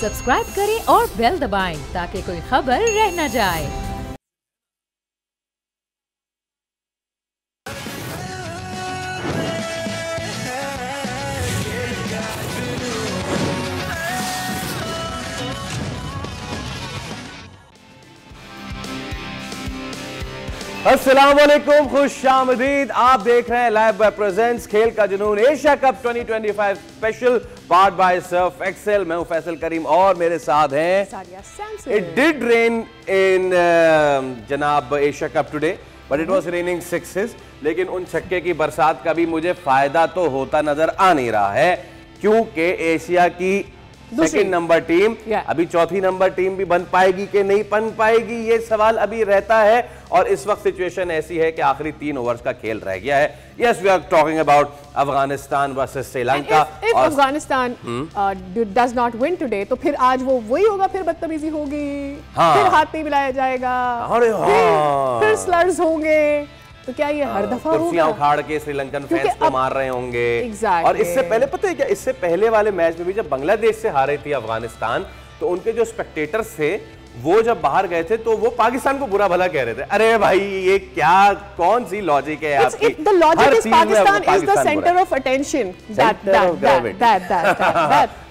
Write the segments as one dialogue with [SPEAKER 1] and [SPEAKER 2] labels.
[SPEAKER 1] Subscribe करें और bell दबाएं ताकि कोई खबर रह न जाए।
[SPEAKER 2] अस्सलाम वालेकुम, खुशामदीद। आप देख रहे हैं लाइव बाय प्रेजेंट्स खेल का जुनून Asia Cup 2025 special part by Surf Excel. मैं हूं फैसल करीम और मेरे साथ हैं इट डिड रेन इन जनाब Asia cup today but it was raining sixes. लेकिन उन छक्के की बरसात का भी मुझे फायदा तो होता नजर आ नहीं रहा है, क्योंकि एशिया की सेकंड नंबर टीम अभी चौथी नंबर टीम भी बन पाएगी कि नहीं बन पाएगी, ये सवाल अभी रहता है। और इस वक्त सिचुएशन ऐसी है कि आखिरी 3 ओवर्स का खेल रह गया है। Yes, we are talking about Afghanistan versus Sri Lanka.
[SPEAKER 3] If Afghanistan does not win today तो फिर आज वो वही होगा, फिर बदतमीजी होगी, फिर हाथ नहीं मिलाया जाएगा, फिर स्लर्स होंगे। तो क्या ये हर दफा
[SPEAKER 2] कुर्सियां उखाड़ के श्रीलंकन फैंस को मार रहे होंगे। और इससे पहले पता है क्या, इससे पहले वाले मैच में भी जब बांग्लादेश से हारे थी अफगानिस्तान, तो उनके जो स्पेक्टेटर्स थे वो जब बाहर गए थे तो वो पाकिस्तान को बुरा भला कह रहे थे। अरे भाई ये क्या, कौन सी लॉजिक है आपकी?
[SPEAKER 3] The logic is Pakistan is the center of attention.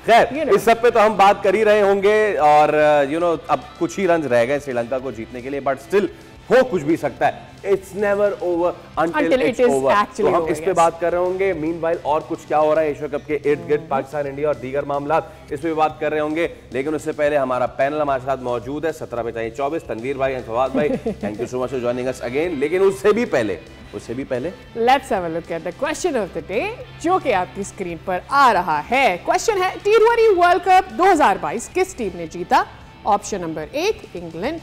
[SPEAKER 2] खैर इस सब पे तो हम बात कर ही रहे होंगे। और अब कुछ ही रन रह गए श्रीलंका को जीतने के लिए, बट स्टिल हो कुछ भी सकता है। It's never over until it's over. तो हम इस पे बात कर रहे होंगे। मीनवाइल और कुछ क्या हो रहा है एशिया कप के इर्द गिर्द, पाकिस्तान, इंडिया और दीगर मामलात, इस पे भी बात कर रहे होंगे। लेकिन उससे पहले हमारा पैनल हमारे साथ मौजूद है 17 पे 24 तनवीर भाई एंड फवाद भाई, thank you so much for joining us again. लेकिन उससे भी पहले
[SPEAKER 3] let's have a look at the question of the day, जो कि आपकी स्क्रीन पर आ रहा है। क्वेश्चन है, टी20 वर्ल्ड कप 2022 किस टीम ने जीता? Option number 1 England,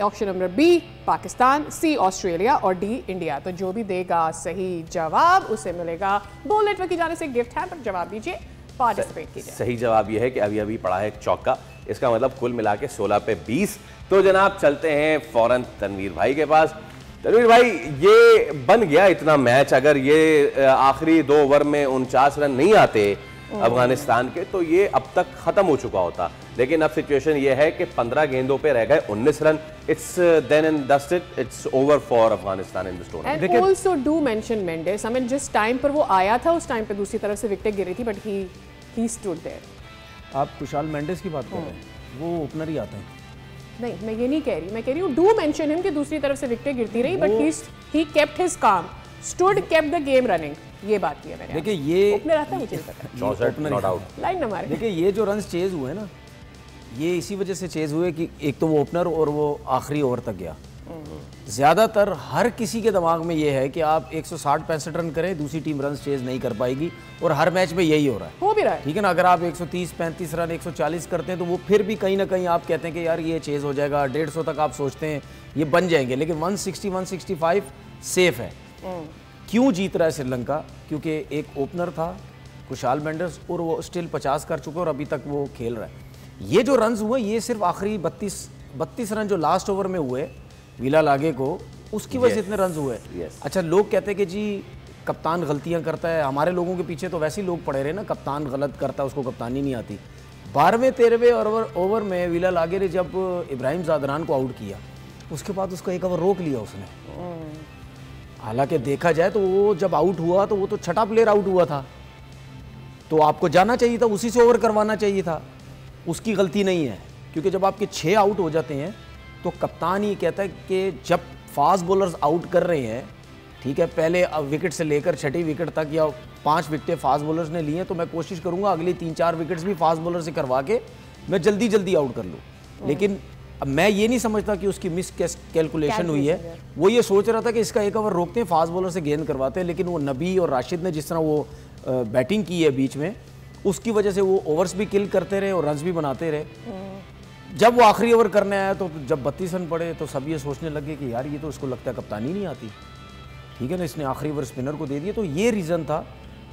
[SPEAKER 3] option number B Pakistan, C Australia और डी इंडिया। तो जो भी देगा सही जवाब उसे मिलेगा बोल नेटवर्क की जाने से गिफ्ट है, पर जवाब दीजिए, पार्टिसिपेट कीजिए।
[SPEAKER 2] सही जवाब यह है कि अभी पड़ा है एक चौका, इसका मतलब कुल मिला के 16 पे 20। तो जनाब चलते हैं फौरन तनवीर भाई के पास। तनवीर भाई, ये बन गया इतना मैच, अगर ये आखिरी 2 ओवर में 49 रन नहीं आते अफगानिस्तान के तो ये अब तक खत्म हो चुका होता। लेकिन अब सिचुएशन ये है कि 15 गेंदों पे रह गए 19 run. It's then and dusted, it's over for Afghanistan in this tournament.
[SPEAKER 3] And also do mention Mendis, I mean जिस टाइम पर वो आया था उस टाइम पे दूसरी तरफ से विकेट गिरी थी, बट ही स्टूड देयर।
[SPEAKER 4] आप कुशाल मेंडिस की बात कर रहे हैं, वो ओपनर ही आते हैं।
[SPEAKER 3] नहीं, मैं ये नहीं कह रही, मैं कह रही हूँ डू मेंशन हिम कि दूसरी तरफ से विकेट गिरती रही, but he kept his calm, stood, kept the game running. ये बात की है मैंने।
[SPEAKER 4] देखिए ये
[SPEAKER 3] ओपनर आता है, मुझे पता है,
[SPEAKER 2] नॉट आउट
[SPEAKER 3] लाइन न मारे।
[SPEAKER 4] देखिए ये जो रन्स चेज हुए ना, ये इसी वजह से चेज हुए कि एक तो वो ओपनर और वो आखिरी ओवर तक गया। ज्यादातर हर किसी के दिमाग में ये है कि आप 160-65 रन करें, दूसरी टीम रन चेज नहीं कर पाएगी, और हर मैच में यही हो रहा है,
[SPEAKER 3] हो भी रहा है।
[SPEAKER 4] ठीक है ना। अगर आप 130-35 रन 140 करते हैं तो वो फिर भी कहीं ना कहीं आप कहते हैं कि यार ये चेज हो जाएगा, 150 तक आप सोचते हैं ये बन जाएंगे, लेकिन 160-165 सेफ है। क्यों जीत रहा है श्रीलंका? क्योंकि एक ओपनर था कुशाल मेंडिस और वो स्टिल 50 कर चुका और अभी तक वो खेल रहा है। ये जो रन्स हुए ये सिर्फ आखिरी 32 रन जो लास्ट ओवर में हुए विला लागे को, उसकी वजह से इतने रन्स हुए। अच्छा, लोग कहते हैं कि जी कप्तान गलतियां करता है, हमारे लोगों के पीछे तो वैसे ही लोग पड़े रहे ना, कप्तान गलत करता है उसको कप्तानी नहीं आती। 12वें-13वें ओवर में विला लागे ने जब इब्राहिम ज़ादरान को आउट किया, उसके बाद उसका एक ओवर रोक लिया उसने। हालांकि देखा जाए तो वो जब आउट हुआ तो वो तो छठा प्लेयर आउट हुआ था, तो आपको जाना चाहिए था, उसी से ओवर करवाना चाहिए था। उसकी गलती नहीं है, क्योंकि जब आपके 6 आउट हो जाते हैं तो कप्तान ये कहता है कि जब फास्ट बॉलर्स आउट कर रहे हैं, ठीक है, पहले विकेट से लेकर छठी विकेट तक या 5 विकेटें फास्ट बॉलर्स ने ली हैं, तो मैं कोशिश करूंगा अगली 3-4 विकेट्स भी फास्ट बॉलर से करवा के मैं जल्दी आउट कर लूँ। लेकिन अब मैं ये नहीं समझता कि उसकी मिस कैलकुलेशन हुई है, वो ये सोच रहा था कि इसका एक ओवर रोकते हैं, फास्ट बॉलर से गेंद करवाते हैं। लेकिन वो नबी और राशिद ने जिस तरह वो बैटिंग की है बीच में, उसकी वजह से वो ओवर्स भी किल करते रहे और रन्स भी बनाते रहे। जब वो आखिरी ओवर करने आया तो जब 32 रन पड़े तो सब ये सोचने लगे कि यार ये तो इसको लगता है कप्तानी नहीं आती, ठीक है ना, इसने आखिरी ओवर स्पिनर को दे दिया। तो ये रीज़न था,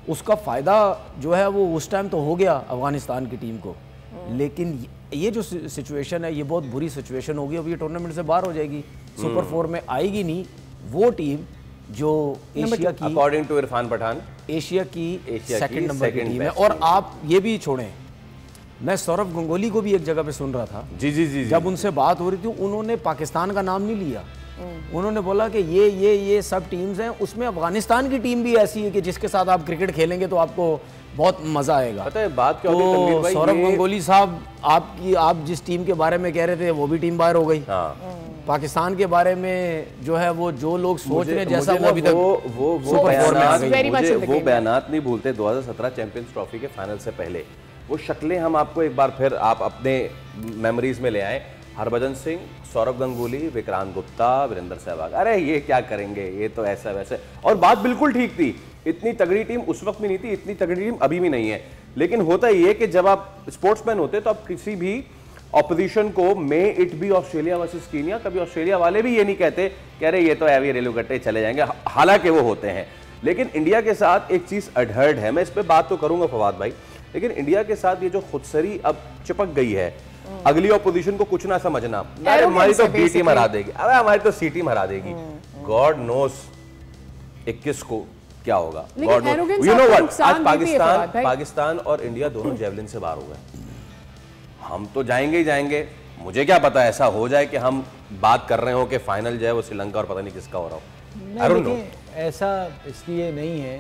[SPEAKER 4] उसका फ़ायदा जो है वो उस टाइम तो हो गया अफगानिस्तान की टीम को। लेकिन ये जो सिचुएशन है ये बहुत बुरी सिचुएशन होगी, अब ये टूर्नामेंट से बाहर हो जाएगी, सुपर 4 में आएगी नहीं वो टीम जो एशिया की,
[SPEAKER 2] according to Irfan Pathan,
[SPEAKER 4] Asia की सेकंड नंबर की टीम है। और आप ये भी छोड़ें मैं सौरभ गंगोली को भी एक जगह पे सुन रहा था,
[SPEAKER 2] जी जी जी,
[SPEAKER 4] जब उनसे बात हो रही थी उन्होंने पाकिस्तान का नाम नहीं लिया। उन्होंने बोला कि ये सब टीम्स हैं, उसमें अफगानिस्तान की टीम भी ऐसी है कि जिसके साथ आप क्रिकेट खेलेंगे तो आपको बहुत मजा आएगा।
[SPEAKER 2] पता है बात क्या होती है तनवीर भाई,
[SPEAKER 4] सौरभ गंगोली साहब आप जिस टीम के बारे में कह रहे थे वो भी टीम बाहर हो गई। पाकिस्तान के बारे में जो है वो जो लोग सोच रहे हैं जैसा वो अभी तक
[SPEAKER 2] वो बयानात नहीं भूलते 2017 चैंपियंस ट्रॉफी के फाइनल से पहले। वो शक्लें हम आपको एक बार फिर आप अपने मेमोरीज में ले आए। हरभजन सिंह, सौरभ गंगोली, विक्रांत गुप्ता, वीरेंद्र सहवाग, अरे ये क्या करेंगे, ये तो ऐसा वैसे। और बात बिल्कुल ठीक थी, इतनी तगड़ी टीम उस वक्त भी नहीं थी, इतनी तगड़ी टीम अभी भी नहीं है। लेकिन होता ये कि जब आप स्पोर्ट्समैन होते तो आप किसी भी ऑपोजिशन को, may it be Australia versus Kenya, कभी ऑस्ट्रेलिया वाले भी ये नहीं कहते कि अरे ये तो एवी रेलू कट्टे चले जाएंगे, हालांकि वो होते हैं। लेकिन इंडिया के साथ एक चीज अडहर्ड है, मैं इस पर बात तो करूंगा फवाद भाई, लेकिन इंडिया के साथ ये जो खुदसरी अब चिपक गई है, अगली ऑपोजिशन को कुछ ना समझना, अरे हमारी तो बी टीम हरा देगी, अरे हमारी तो सी टीम हरा देगी, गॉड नोस 21 को क्या होगा, God knows. You know what, आज पाकिस्तान और इंडिया दोनों जेवलिन से बाहर हो गए। हम तो जाएंगे ही जाएंगे, मुझे क्या पता ऐसा हो जाए कि हम बात कर रहे हो कि फाइनल जो है वो श्रीलंका और पता नहीं किसका हो रहा हो। आई डोंट नो,
[SPEAKER 5] ऐसा इसलिए नहीं है।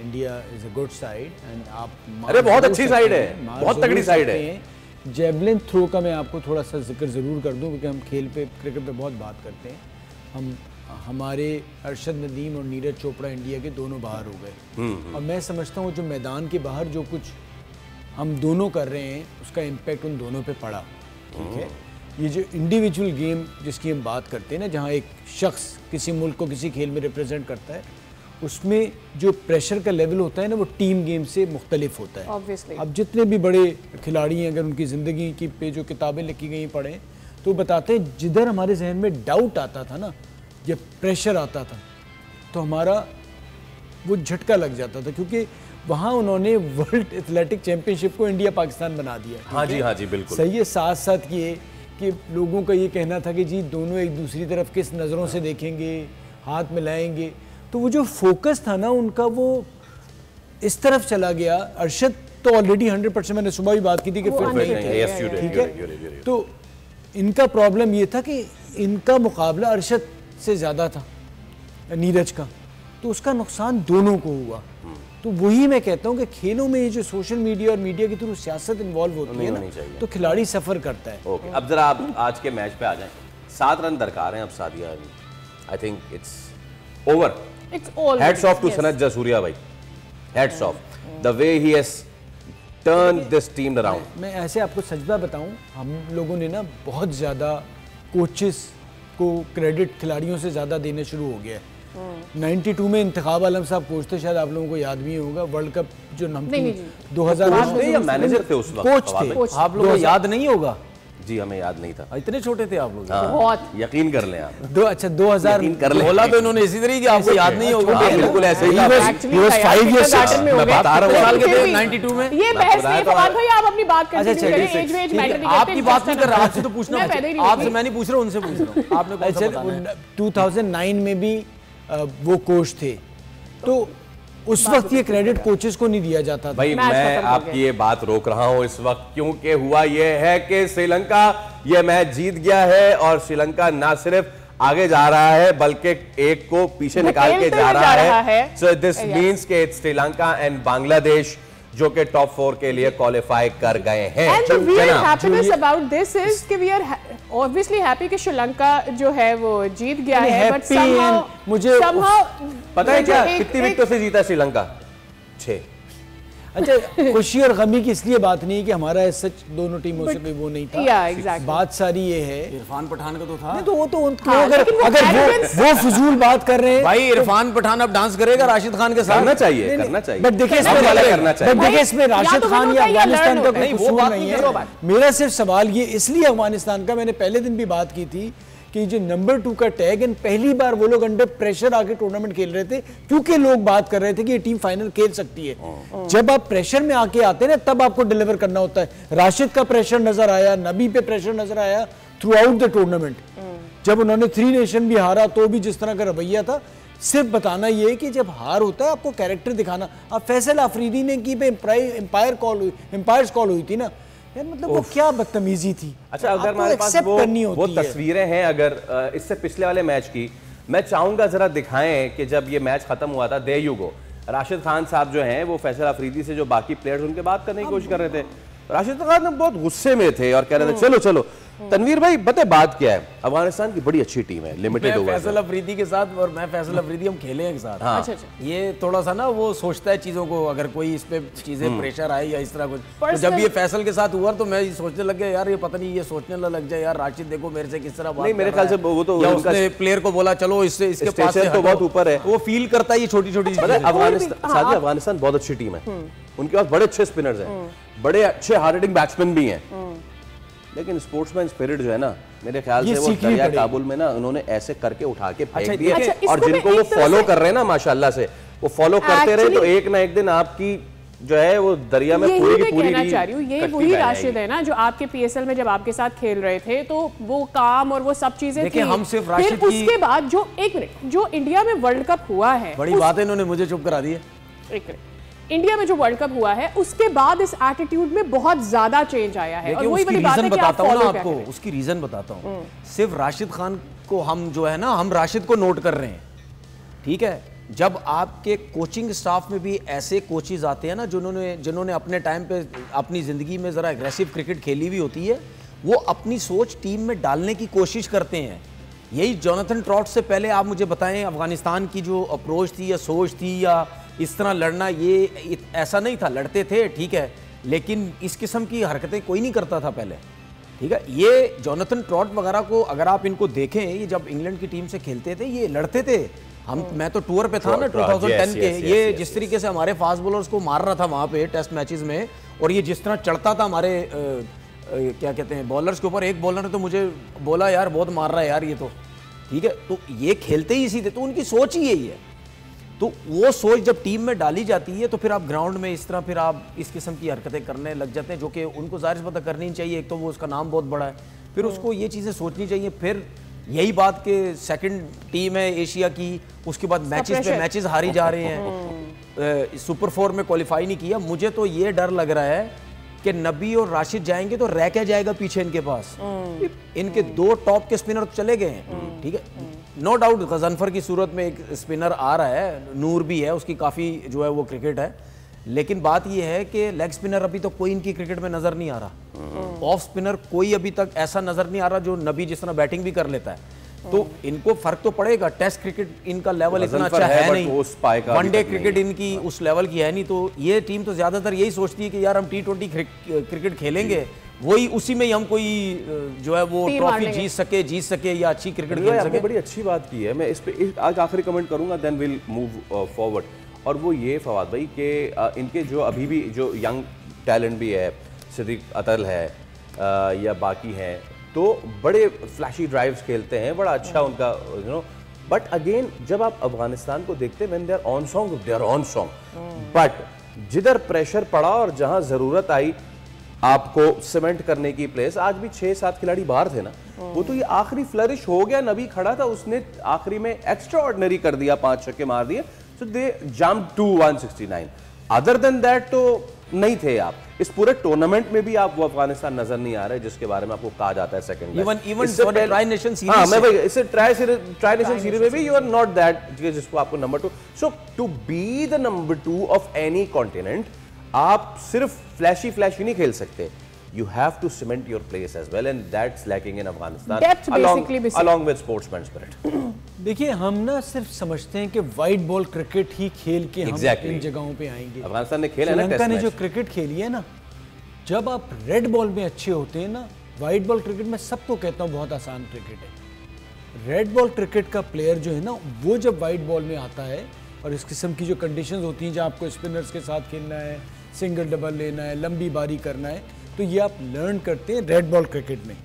[SPEAKER 5] India is a good side and आप,
[SPEAKER 2] अरे बहुत अच्छी साइड है, बहुत तगड़ी साइड है।
[SPEAKER 5] जेवलिन थ्रो का मैं आपको थोड़ा सा जिक्र ज़रूर कर दूं, क्योंकि हम खेल पे, क्रिकेट पे बहुत बात करते हैं। हमारे अरशद नदीम और नीरज चोपड़ा इंडिया के दोनों बाहर हो गए, और मैं समझता हूँ जो मैदान के बाहर जो कुछ हम दोनों कर रहे हैं उसका इम्पैक्ट उन दोनों पे पड़ा। ठीक है, ये जो इंडिविजुअल गेम जिसकी हम बात करते हैं ना, जहाँ एक शख्स किसी मुल्क को किसी खेल में रिप्रेजेंट करता है, उसमें जो प्रेशर का लेवल होता है ना, वो टीम गेम से मुख्तलिफ होता है।
[SPEAKER 3] Obviously.
[SPEAKER 5] अब जितने भी बड़े खिलाड़ी हैं, अगर उनकी ज़िंदगी की पे जो किताबें लिखी गई पढ़ें तो बताते हैं जिधर हमारे जहन में डाउट आता था ना, जब प्रेशर आता था, तो हमारा वो झटका लग जाता था, क्योंकि वहाँ उन्होंने वर्ल्ड एथलेटिक चैंपियनशिप को इंडिया पाकिस्तान बना दिया।
[SPEAKER 2] हाँ जी बिल्कुल
[SPEAKER 5] सही है। साथ साथ ये कि लोगों का ये कहना था कि जी दोनों एक दूसरी तरफ किस नज़रों से देखेंगे, हाथ मिलाएंगे, तो वो जो फोकस था ना उनका, वो इस तरफ चला गया। अरशद तो ऑलरेडी 100%, मैंने सुबह भी बात की थी कि फिट नहीं थे, ठीक है। तो इनका प्रॉब्लम ये था कि इनका मुकाबला अरशद से ज़्यादा था, नीरज का, तो उसका नुकसान दोनों को हुआ। तो वही मैं कहता हूँ कि खेलों में ये जो सोशल मीडिया और मीडिया के थ्रू सियासत इन्वॉल्व होती है ना, तो खिलाड़ी सफ़र करता है।
[SPEAKER 2] ओके, अब जरा आप आज के मैच पे आ जाएं। 7 रन दरकार हैं अब Sadia, I think it's over. Hats off to Sanat Jasuria भाई, hats off the way he has turned this team around।
[SPEAKER 5] मैं ऐसे आपको सच बात बताऊं, हम लोगों ने ना बहुत ज़्यादा कोचेस को क्रेडिट खिलाड़ियों से ज़्यादा देना शुरू हो गया है। 92 में इंतखाब आलम साहब कोच थे, शायद आप लोगों को याद भी होगा, वर्ल्ड कप जो 2000
[SPEAKER 2] में मैनेजर थे उस वक्त,
[SPEAKER 5] कोच थे,
[SPEAKER 4] आप लोगों को याद नहीं होगा?
[SPEAKER 2] जी हमें याद नहीं था,
[SPEAKER 4] इतने छोटे थे आप लोग।
[SPEAKER 3] बहुत
[SPEAKER 2] यकीन कर लें आप।
[SPEAKER 5] 2000
[SPEAKER 2] कर लें,
[SPEAKER 4] बोला तो इन्होंने इसी तरीके, आपको याद नहीं होगा?
[SPEAKER 2] बिल्कुल ऐसे ही।
[SPEAKER 3] Actually 5 years
[SPEAKER 2] मैं बता रहा हूँ,
[SPEAKER 4] साल के थे 92 में।
[SPEAKER 3] ये बहस नहीं, फवाद भाई आप अपनी बात कंटिन्यू करें, एज वेज मैटर नहीं करते।
[SPEAKER 4] आपकी बात नहीं कर रहा, आपसे तो पूछना, आपसे मैं नहीं पूछ रहा, उनसे पूछ रहा हूँ। आपने कौन सा बताना है?
[SPEAKER 5] 2009 में भी वो कोच थे, तो उस वक्त ये क्रेडिट कोचेस को नहीं दिया जाता था।
[SPEAKER 2] भाई मैं आपकी ये बात रोक रहा हूं इस वक्त, क्योंकि हुआ ये है कि श्रीलंका ये मैच जीत गया है, और श्रीलंका ना सिर्फ आगे जा रहा है बल्कि एक को पीछे निकाल के जा रहा है। सो दिस मींस के श्रीलंका एंड बांग्लादेश जो कि टॉप 4 के लिए क्वालिफाई कर गए हैं।
[SPEAKER 3] And the real happiness about this is कि we are obviously happy कि श्रीलंका जो है वो जीत गया है, but somehow
[SPEAKER 5] मुझे
[SPEAKER 2] पता है क्या कितनी विकेटों से जीता श्रीलंका? 6।
[SPEAKER 5] अच्छा, खुशी और गमी की इसलिए बात नहीं कि हमारा सच दोनों टीमों से कोई वो नहीं था।
[SPEAKER 3] exactly.
[SPEAKER 5] बात सारी ये है,
[SPEAKER 4] इरफान पठान का तो था।
[SPEAKER 5] नहीं तो वो तो अगर वो फजूल बात कर रहे हैं
[SPEAKER 4] भाई, इरफान पठान अब डांस करेगा राशिद खान के साथ।
[SPEAKER 2] करना चाहिए, करना चाहिए।
[SPEAKER 5] बट देखिए इसमें राशिद खान या अफगानिस्तान का कोई कसूर नहीं है। मेरा सिर्फ सवाल ये इसलिए अफगानिस्तान का, मैंने पहले दिन भी बात की थी कि जो नंबर 2 का टैग, एंड पहली बार वो लोग अंडर प्रेशर आके टूर्नामेंट खेल रहे थे, क्योंकि लोग बात कर रहे थे कि ये टीम फाइनल खेल सकती है। जब आप प्रेशर में आके आते हैं ना, तब आपको डिलीवर करना होता है। राशिद का प्रेशर नजर आया, नबी पे प्रेशर नजर आया थ्रू आउट द टूर्नामेंट। जब उन्होंने 3 नेशन भी हारा तो भी जिस तरह का रवैया था, सिर्फ बताना ये है कि जब हार होता है आपको कैरेक्टर दिखाना। अब फैसल अफरीदी ने की एम्पायर्स कॉल हुई थी ना यार, मतलब वो क्या बदतमीजी थी।
[SPEAKER 2] अच्छा, अगर हमारे पास वो तस्वीरें हैं अगर इससे पिछले वाले मैच की, मैं चाहूंगा जरा दिखाएं कि जब ये मैच खत्म हुआ था, there you go, Rashid Khan साहब जो हैं वो फैसल अफरीदी से जो बाकी प्लेयर्स उनके बात करने की कोशिश कर रहे थे। राशिद खान बहुत गुस्से में थे और कह रहे थे चलो चलो। तनवीर भाई बताए बात क्या है? अफगानिस्तान की बड़ी अच्छी टीम है, लिमिटेड ओवर।
[SPEAKER 4] फैसल अफरीदी के साथ और मैं फैसल अफरीदी हम खेले हैं एक साथ।
[SPEAKER 2] हाँ।
[SPEAKER 3] अच्छा, अच्छा।
[SPEAKER 4] ये थोड़ा सा ना वो सोचता है चीजों को, अगर कोई इस पे चीजें प्रेशर आए या इस तरह कुछ, तो जब ये फैसल के साथ हुआ तो मैं सोचने लग गया यार ये पता नहीं ये सोचने लग जाए यार राशिद देखो मेरे से किस तरह बात।
[SPEAKER 2] नहीं, मेरे ख्याल से वो तो
[SPEAKER 4] उसने प्लेयर को बोला चलो इससे इसके पास से
[SPEAKER 2] तो बहुत ऊपर है,
[SPEAKER 4] वो फील करता है ये छोटी छोटी चीजें।
[SPEAKER 2] अफगानिस्तान बहुत अच्छी टीम है, उनके पास बड़े अच्छे स्पिनर्स हैं, बड़े अच्छे हार्ड हिटिंग बैट्समैन भी हैं, लेकिन स्पोर्ट्समैन स्पिरिट जो है ना, मेरे ख्याल से वो दरिया काबुल में ना उन्होंने ऐसे करके उठा के फेंक दिए। और जिनको वो फॉलो कर रहे हैं ना माशाल्लाह से, वो फॉलो करते रहे तो एक ना एक दिन आपकी जो है वो दरिया में पूरी की पूरी।
[SPEAKER 3] कहना चाह रही हूँ ये वही राशिद है ना जो आपके पीएसएल में जब आपके साथ खेल रहे थे तो वो काम और वो सब चीजें थी।
[SPEAKER 4] हम सिर्फ राशिद
[SPEAKER 3] की उसके बाद जो एक मिनट जो इंडिया में वर्ल्ड कप हुआ है,
[SPEAKER 4] बड़ी बात है, इन्होंने मुझे चुप करा दी है।
[SPEAKER 3] एक मिनट, इंडिया में जो वर्ल्ड कप हुआ है उसके बाद इस एटीट्यूड में बहुत ज्यादा चेंज आया है। और वही वाली बात है कि आप
[SPEAKER 4] बताता हूं ना आपको, उसकी रीजन बताता हूं। सिर्फ राशिद खान को हम जो है ना, हम राशिद को नोट कर रहे हैं, ठीक है। जब आपके कोचिंग स्टाफ में भी ऐसे कोचेज आते हैं ना जिन्होंने अपने टाइम पे अपनी जिंदगी में जरा एग्रेसिव क्रिकेट खेली हुई होती है, वो अपनी सोच टीम में डालने की कोशिश करते हैं। यही जोनाथन ट्रॉट से पहले आप मुझे बताएं अफगानिस्तान की जो अप्रोच थी या सोच थी या इस तरह लड़ना, ये ऐसा नहीं था। लड़ते थे ठीक है, लेकिन इस किस्म की हरकतें कोई नहीं करता था पहले, ठीक है। ये जोनाथन ट्रॉट वगैरह को अगर आप इनको देखें, ये जब इंग्लैंड की टीम से खेलते थे ये लड़ते थे। मैं तो टूर पे था ना 2010 के, ये जिस तरीके से हमारे फास्ट बॉलर्स को मार रहा था वहां पे टेस्ट मैचेस में, और ये जिस तरह चढ़ता था हमारे क्या कहते हैं बॉलर्स के ऊपर। एक बॉलर ने तो मुझे बोला यार बहुत मार रहा है यार ये तो, ठीक है। तो ये खेलते ही इसी थे, तो उनकी सोच ही यही है। तो वो सोच जब टीम में डाली जाती है तो फिर आप ग्राउंड में इस तरह फिर आप इस किस्म की हरकतें करने लग जाते हैं, जो कि उनको ज़ाहिर पता करनी चाहिए। एक तो वो उसका नाम बहुत बड़ा है, फिर उसको ये चीज़ें सोचनी चाहिए। फिर यही बात कि सेकंड टीम है एशिया की, उसके बाद मैचेस पे मैचेस हारी जा रहे हैं, सुपर 4 में क्वालिफाई नहीं किया। मुझे तो ये डर लग रहा है कि नबी और राशिद जाएंगे तो रह क्या जाएगा पीछे इनके पास। इनके दो टॉप के स्पिनर चले गए हैं, ठीक है। नो डाउट गजनफर की सूरत में एक स्पिनर आ रहा है, नूर भी है, उसकी काफ़ी जो है वो क्रिकेट है, लेकिन बात यह है कि लेग स्पिनर अभी तो कोई इनकी क्रिकेट में नज़र नहीं आ रहा। ऑफ स्पिनर कोई अभी तक ऐसा नज़र नहीं आ रहा जो नबी जिस तरह बैटिंग भी कर लेता है। तो इनको फर्क तो पड़ेगा। टेस्ट क्रिकेट इनका लेवल इतना अच्छा है नहीं, वनडे क्रिकेट इनकी उस लेवल की है नहीं। तो ये टीम तो ज़्यादातर यही सोचती है कि यार हम T20 क्रिकेट खेलेंगे, वही उसी में ही हम कोई जो है वो ट्रॉफी जीत सके या अच्छी क्रिकेट खेल सके।
[SPEAKER 2] बड़ी अच्छी बात की है। मैं इस पे आज आखिरी कमेंट करूंगा, देन विल मूव फॉरवर्ड। और वो ये फवाद भाई कि इनके जो अभी भी जो यंग टैलेंट भी है, सिद्दीक अतल है या बाकी हैं, तो बड़े फ्लैशी ड्राइव्स खेलते हैं, बड़ा अच्छा उनका यू नो। बट अगेन जब आप अफगानिस्तान को देखते हैं, when they are on song, but जिधर प्रेशर पड़ा और जहां जरूरत आई आपको सीमेंट करने की प्लेस, आज भी 6-7 खिलाड़ी बाहर थे ना, वो तो ये आखिरी फ्लरिश हो गया। नबी खड़ा था, उसने आखिरी में एक्स्ट्रा ऑर्डिनरी कर दिया, 5 छक्के मार दिए, so they jump to 169। Other than that तो नहीं थे आप। इस पूरे टूर्नामेंट में भी आप वो अफगानिस्तान नजर नहीं आ रहे जिसके बारे में आपको कहा जाता है second.
[SPEAKER 4] Even tri nation series,
[SPEAKER 2] हाँ मैं भाई इससे ट्राई नेशन सीरीज में भी यू आर नॉट दैट जिसको आपको number 2। So to be the number 2 of any continent, आप सिर्फ फ्लैशी नहीं खेल सकते। You have to cement your place as well, and that's lacking in Afghanistan. Along with sportsman spirit.
[SPEAKER 5] देखिए हम ना सिर्फ समझते हैं कि वाइट बॉल क्रिकेट ही खेल के हम इन जगहों पे आएंगे।
[SPEAKER 2] अफगानिस्तान ने खेला ना,
[SPEAKER 5] श्रीलंका ने जो क्रिकेट खेली है ना, जब आप रेड बॉल में अच्छे होते हैं ना, वाइट बॉल क्रिकेट में सबको कहता हूँ बहुत आसान क्रिकेट है। रेड बॉल क्रिकेट का प्लेयर जो है ना, वो जब वाइट बॉल में आता है और इस किस्म की जो कंडीशंस होती हैं, जहाँ आपको स्पिनर्स के साथ खेलना है, सिंगल डबल लेना है, लंबी बारी करना है, तो ये आप लर्न करते हैं रेड बॉल क्रिकेट में।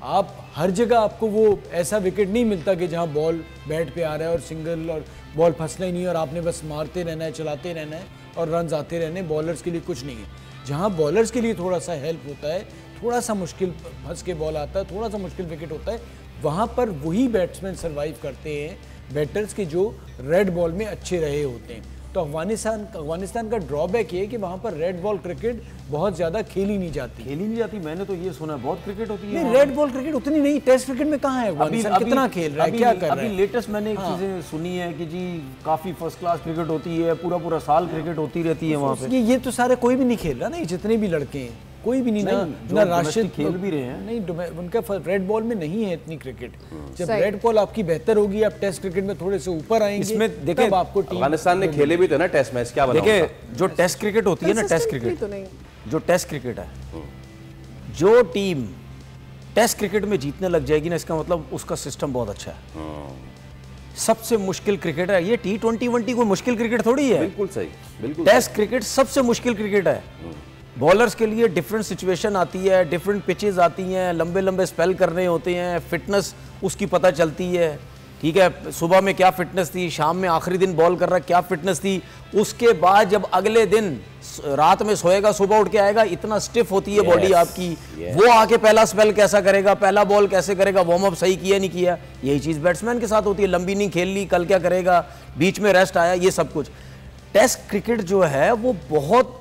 [SPEAKER 5] आप हर जगह आपको वो ऐसा विकेट नहीं मिलता कि जहां बॉल बैट पे आ रहा है और सिंगल और बॉल फंसना ही नहीं है और आपने बस मारते रहना है, चलाते रहना है और रन आते रहने। बॉलर्स के लिए कुछ नहीं है। जहां बॉलर्स के लिए थोड़ा सा हेल्प होता है, थोड़ा सा मुश्किल फंस के बॉल आता है, थोड़ा सा मुश्किल विकेट होता है, वहाँ पर वही बैट्समैन सर्वाइव करते हैं बैटर्स के जो रेड बॉल में अच्छे रहे होते हैं। तो अफगानिस्तान का ड्रॉबैक ये है कि वहाँ पर रेड बॉल क्रिकेट बहुत ज़्यादा खेली नहीं जाती।
[SPEAKER 4] मैंने तो ये सुना बहुत क्रिकेट होती है।
[SPEAKER 5] नहीं, रेड बॉल क्रिकेट उतनी नहीं। टेस्ट क्रिकेट में कहाँ है अफगानिस्तान, कितना खेल रहा है, क्या कर रहा है?
[SPEAKER 4] अभी लेटेस्ट मैंने एक चीज़ें सुनी है कि जी काफ़ी फर्स्ट क्लास क्रिकेट होती है, पूरा साल क्रिकेट होती रहती है वहाँ पे।
[SPEAKER 5] ये तो सारे कोई भी नहीं खेल रहा ना, जितने भी लड़के हैं कोई भी नहीं ना राशिद
[SPEAKER 4] खेल भी रहे हैं।
[SPEAKER 5] नहीं, उनका रेड बॉल में नहीं है इतनी क्रिकेट। जब रेड बॉल आपकी बेहतर होगी, आप टेस्ट क्रिकेट में थोड़े से ऊपर आएंगे।
[SPEAKER 4] इसमें देखिए
[SPEAKER 5] आपको
[SPEAKER 2] अफगानिस्तान ने खेले भी तो ना टेस्ट मैच, क्या बताऊं?
[SPEAKER 4] देखिए जो टेस्ट क्रिकेट होती है ना, टेस्ट क्रिकेट है, जो टीम टेस्ट क्रिकेट में जीतने लग जाएगी ना, इसका मतलब उसका सिस्टम बहुत अच्छा है। सबसे मुश्किल क्रिकेट है ये। T20 कोई मुश्किल क्रिकेट थोड़ी है।
[SPEAKER 2] बिल्कुल सही, बिल्कुल।
[SPEAKER 4] टेस्ट क्रिकेट सबसे मुश्किल क्रिकेट है। बॉलर्स के लिए डिफरेंट सिचुएशन आती है, डिफरेंट पिचेस आती हैं, लंबे लंबे स्पेल करने होते हैं, फिटनेस उसकी पता चलती है। ठीक है, सुबह में क्या फिटनेस थी, शाम में आखिरी दिन बॉल कर रहा क्या फिटनेस थी, उसके बाद जब अगले दिन रात में सोएगा, सुबह उठ के आएगा, इतना स्टिफ होती है बॉडी आपकी। वो आके पहला स्पेल कैसा करेगा, पहला बॉल कैसे करेगा, वार्म अप सही किया नहीं किया, यही चीज़ बैट्समैन के साथ होती है। लंबी नहीं खेल ली, कल क्या करेगा, बीच में रेस्ट आया, ये सब कुछ। टेस्ट क्रिकेट जो है वो बहुत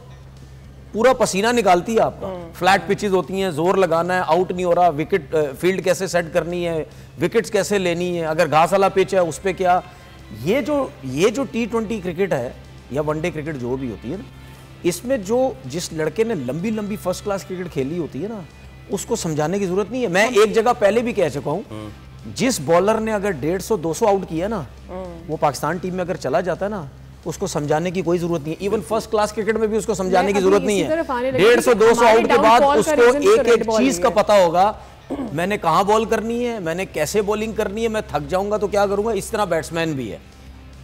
[SPEAKER 4] पूरा पसीना निकालती है आपका। फ्लैट पिचेस होती हैं, जोर लगाना है, आउट नहीं हो रहा, विकेट फील्ड कैसे सेट करनी है, विकेट्स कैसे लेनी है, अगर घास वाला पिच है उस पर क्या। ये जो T20 क्रिकेट है या वनडे क्रिकेट जो भी होती है ना, इसमें जिस लड़के ने लंबी लंबी फर्स्ट क्लास क्रिकेट खेली होती है ना, उसको समझाने की जरूरत नहीं है। मैं एक जगह पहले भी कह चुका हूँ, जिस बॉलर ने अगर 150-200 आउट किया ना, वो पाकिस्तान टीम में अगर चला जाता है ना, उसको समझाने की कोई जरूरत नहीं है। इवन फर्स्ट क्लास क्रिकेट में भी उसको समझाने की जरूरत नहीं है।
[SPEAKER 3] 150-200
[SPEAKER 4] आउट के बाद उसको एक एक चीज का पता होगा, मैंने कहां बॉल करनी है, मैंने कैसे बॉलिंग करनी है, मैं थक जाऊंगा तो क्या करूंगा। इस तरह बैट्समैन भी है,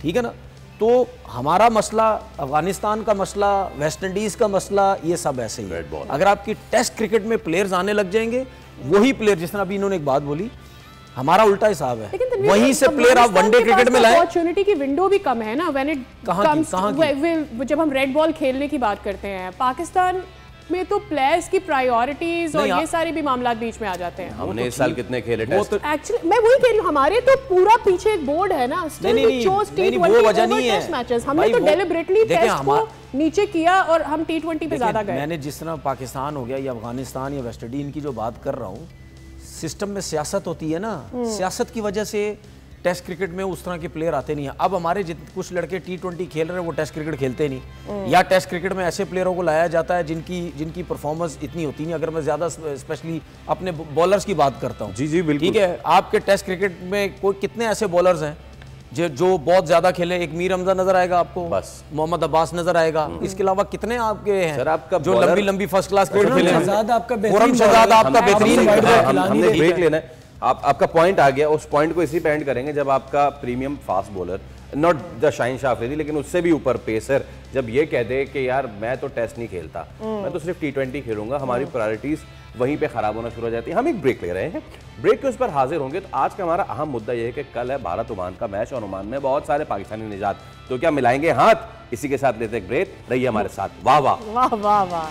[SPEAKER 4] ठीक है ना। तो हमारा मसला, अफगानिस्तान का मसला, वेस्ट इंडीज का मसला, ये सब ऐसे ही है। अगर आपकी टेस्ट क्रिकेट में प्लेयर्स आने लग जाएंगे, वही प्लेयर, जिस तरह अभी इन्होंने एक बात बोली, हमारा उल्टा हिसाब है, वहीं से प्लेयर आप वनडे क्रिकेट में लाए।
[SPEAKER 3] अपॉर्चुनिटी की विंडो भी कम है ना, व्हेन इट कम्स जब हम रेड बॉल खेलने की बात करते हैं, पाकिस्तान में तो प्लेयर्स की प्रायोरिटीज और ये सारे भी मामला बीच में आ जाते हैं।
[SPEAKER 2] हमने इस साल कितने खेले टेस्ट?
[SPEAKER 3] एक्चुअली मैं वही कह रही हूँ, हमारे तो पूरा पीछे एक बोर्ड है ना, still we chose T20 test matches. हमने तो डेलिबरेटली टेस्ट को नीचे किया और हम T20 पे ज्यादा गए।
[SPEAKER 4] मैंने जिस तरह पाकिस्तान हो गया या अफगानिस्तान या वेस्ट इंडीज की जो बात कर रहा हूँ, सिस्टम में सियासत होती है ना, सियासत की वजह से टेस्ट क्रिकेट में उस तरह के प्लेयर आते नहीं है। अब हमारे कुछ लड़के T20 खेल रहे हैं, वो टेस्ट क्रिकेट खेलते नहीं, या टेस्ट क्रिकेट में ऐसे प्लेयरों को लाया जाता है जिनकी परफॉर्मेंस इतनी होती नहीं। अगर मैं ज्यादा स्पेशली अपने बॉलर्स की बात करता हूँ,
[SPEAKER 2] जी बिल्कुल,
[SPEAKER 4] ठीक है, आपके टेस्ट क्रिकेट में कोई कितने ऐसे बॉलर्स हैं जो बहुत ज्यादा खेले? एक मीर हमजा नजर आएगा आपको, बस मोहम्मद अब्बास नजर आएगा, इसके अलावा कितने आपके हैं
[SPEAKER 2] सर आपका
[SPEAKER 4] जो लंबी लंबी फर्स्ट क्लास क्रिकेट खेले?
[SPEAKER 5] खुर्रम
[SPEAKER 4] शहजाद आपका बेहतरीन।
[SPEAKER 2] हमने ब्रेक लेना है, आपका पॉइंट आ गया, उस पॉइंट को इसी पे एंड करेंगे जब आपका premium fast bowler, not the Shaheen Shah Afridi, लेकिन उससे भी ऊपर पेसर जब ये कह दे कि यार मैं तो टेस्ट नहीं खेलता, मैं तो सिर्फ T20 खेलूंगा, हमारी प्रायोरिटीज वहीं पे खराब होना शुरू हो जाती है। हम एक ब्रेक ले रहे हैं, ब्रेक के उस पर हाजिर होंगे। तो आज का हमारा अहम मुद्दा यह है कि कल है भारत ओमान का मैच और ओमान में बहुत सारे पाकिस्तानी निजात, तो क्या मिलाएंगे हाथ? इसी के साथ लेते एक ब्रेक, रहिए हमारे साथ। वाह वाह
[SPEAKER 3] वाह वाह वाह।